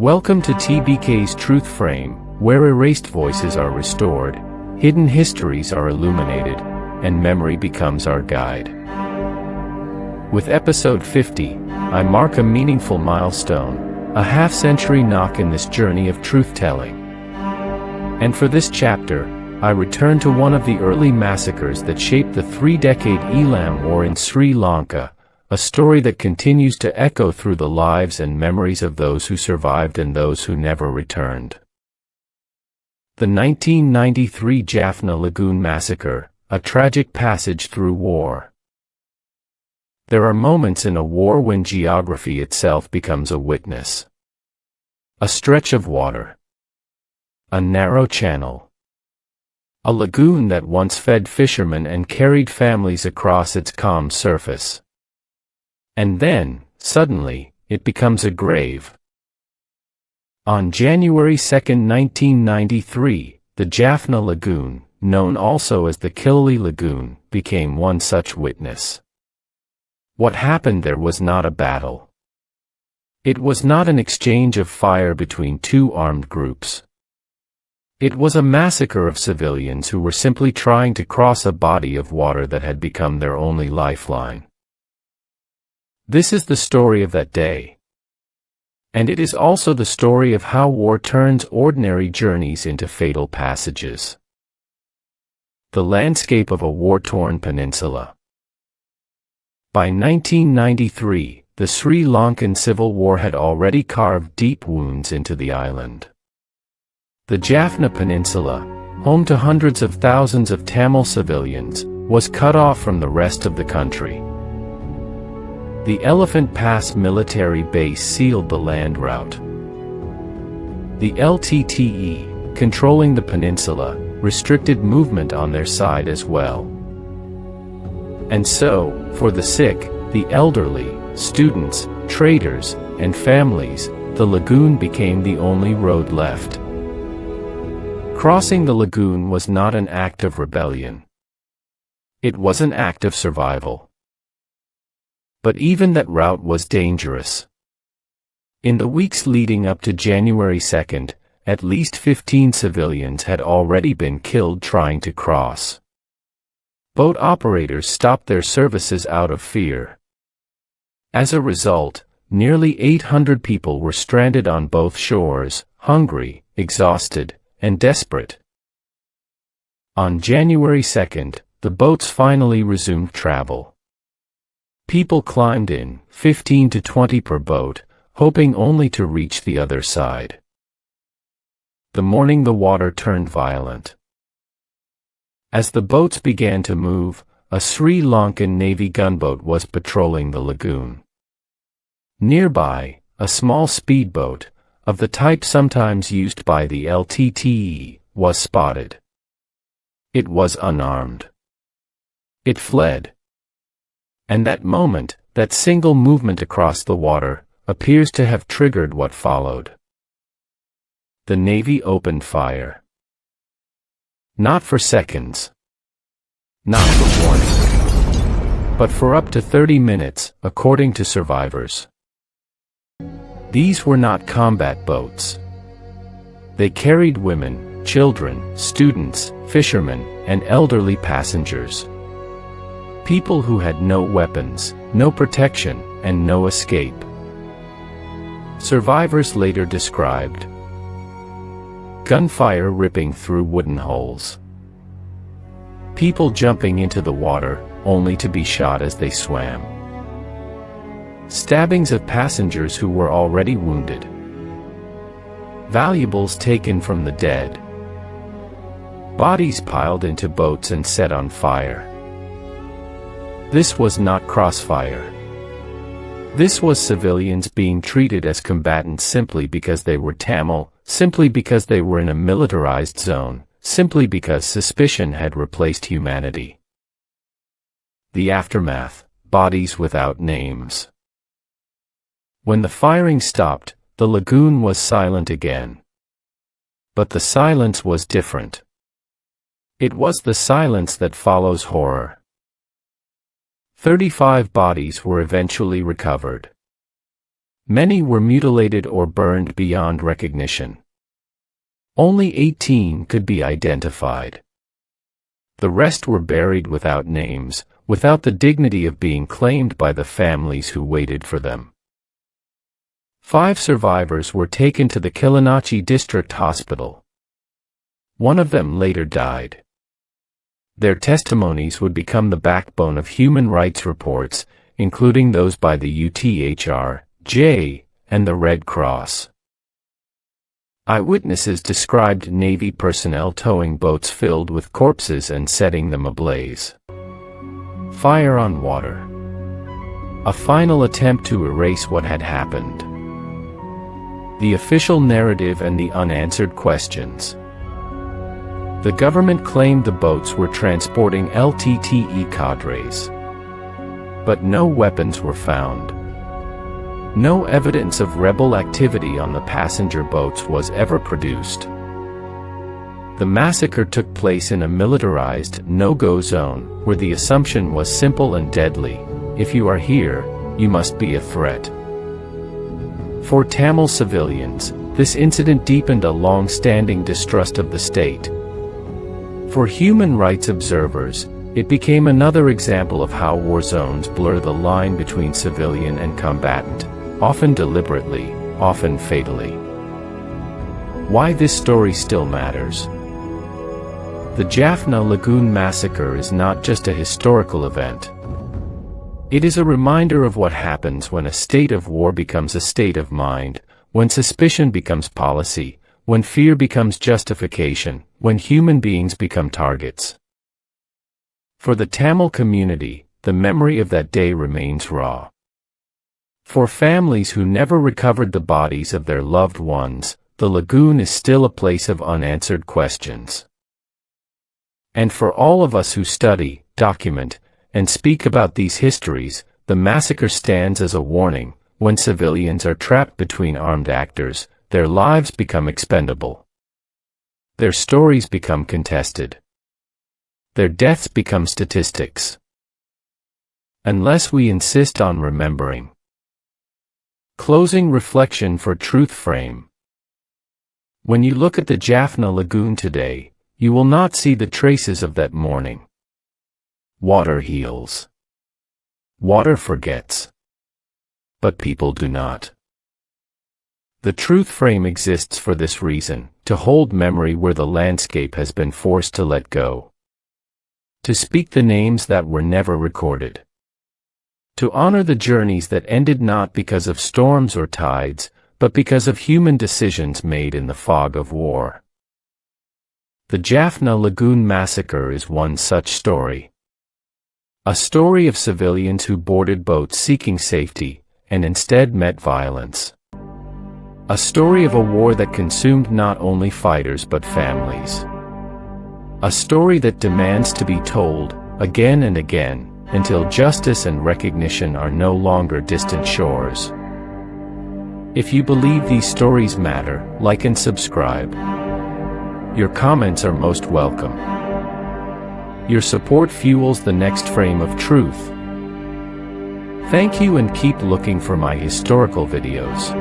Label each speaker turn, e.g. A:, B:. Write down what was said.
A: Welcome to TBK's Truth Frame, where erased voices are restored, hidden histories are illuminated, and memory becomes our guide. With episode 50, I mark a meaningful milestone, a half-century knock in this journey of truth-telling. And for this chapter, I return to one of the early massacres that shaped the three-decade Elam War in Sri Lanka, a story that continues to echo through the lives and memories of those who survived and those who never returned. The 1993 Jaffna Lagoon massacre, a tragic passage through war. There are moments in a war when geography itself becomes a witness. A stretch of water. A narrow channel. A lagoon that once fed fishermen and carried families across its calm surface. And then, suddenly, it becomes a grave. On January 2, 1993, the Jaffna Lagoon, known also as the Kilauea Lagoon, became one such witness. What happened there was not a battle. It was not an exchange of fire between two armed groups. It was a massacre of civilians who were simply trying to cross a body of water that had become their only lifeline. This is the story of that day. And it is also the story of how war turns ordinary journeys into fatal passages. The landscape of a war-torn peninsula. By 1993, the Sri Lankan civil war had already carved deep wounds into the island. The Jaffna Peninsula, home to hundreds of thousands of Tamil civilians, was cut off from the rest of the country. The Elephant Pass military base sealed the land route. The LTTE, controlling the peninsula, restricted movement on their side as well. And so, for the sick, the elderly, students, traders, and families, the lagoon became the only road left. Crossing the lagoon was not an act of rebellion. It was an act of survival. But even that route was dangerous. In the weeks leading up to January 2, at least 15 civilians had already been killed trying to cross. Boat operators stopped their services out of fear. As a result, nearly 800 people were stranded on both shores, hungry, exhausted, and desperate. On January 2, the boats finally resumed travel. People climbed in, 15 to 20 per boat, hoping only to reach the other side. The morning the water turned violent. As the boats began to move, a Sri Lankan Navy gunboat was patrolling the lagoon. Nearby, a small speedboat, of the type sometimes used by the LTTE, was spotted. It was unarmed. It fled. And that moment, that single movement across the water, appears to have triggered what followed. The Navy opened fire. Not for seconds. Not for warning. But for up to 30 minutes, according to survivors. These were not combat boats. They carried women, children, students, fishermen, and elderly passengers. People who had no weapons, no protection, and no escape. Survivors later described gunfire ripping through wooden holes. People jumping into the water, only to be shot as they swam. Stabbings of passengers who were already wounded. Valuables taken from the dead. Bodies piled into boats and set on fire. This was not crossfire. This was civilians being treated as combatants simply because they were Tamil, simply because they were in a militarized zone, simply because suspicion had replaced humanity. The aftermath, bodies without names. When the firing stopped, the lagoon was silent again. But the silence was different. It was the silence that follows horror. 35 bodies were eventually recovered. Many were mutilated or burned beyond recognition. Only 18 could be identified. The rest were buried without names, without the dignity of being claimed by the families who waited for them. 5 survivors were taken to the Kilinachi District Hospital. One of them later died. Their testimonies would become the backbone of human rights reports, including those by the UTHR-J and the Red Cross. Eyewitnesses described Navy personnel towing boats filled with corpses and setting them ablaze. Fire on water. A final attempt to erase what had happened. The official narrative and the unanswered questions. The government claimed the boats were transporting LTTE cadres. But no weapons were found. No evidence of rebel activity on the passenger boats was ever produced. The massacre took place in a militarized, no-go zone, where the assumption was simple and deadly: if you are here, you must be a threat. For Tamil civilians, this incident deepened a long-standing distrust of the state. For human rights observers, it became another example of how war zones blur the line between civilian and combatant, often deliberately, often fatally. Why this story still matters. The Jaffna Lagoon massacre is not just a historical event. It is a reminder of what happens when a state of war becomes a state of mind, when suspicion becomes policy, when fear becomes justification, when human beings become targets. For the Tamil community, the memory of that day remains raw. For families who never recovered the bodies of their loved ones, the lagoon is still a place of unanswered questions. And for all of us who study, document, and speak about these histories, the massacre stands as a warning: when civilians are trapped between armed actors, their lives become expendable. Their stories become contested. Their deaths become statistics. Unless we insist on remembering. Closing reflection for Truth Frame. When you look at the Jaffna Lagoon today, you will not see the traces of that morning. Water heals. Water forgets. But people do not. The Truth Frame exists for this reason: to hold memory where the landscape has been forced to let go. To speak the names that were never recorded. To honor the journeys that ended not because of storms or tides, but because of human decisions made in the fog of war. The Jaffna Lagoon massacre is one such story. A story of civilians who boarded boats seeking safety, and instead met violence. A story of a war that consumed not only fighters but families. A story that demands to be told, again and again, until justice and recognition are no longer distant shores. If you believe these stories matter, like and subscribe. Your comments are most welcome. Your support fuels the next frame of truth. Thank you, and keep looking for my historical videos.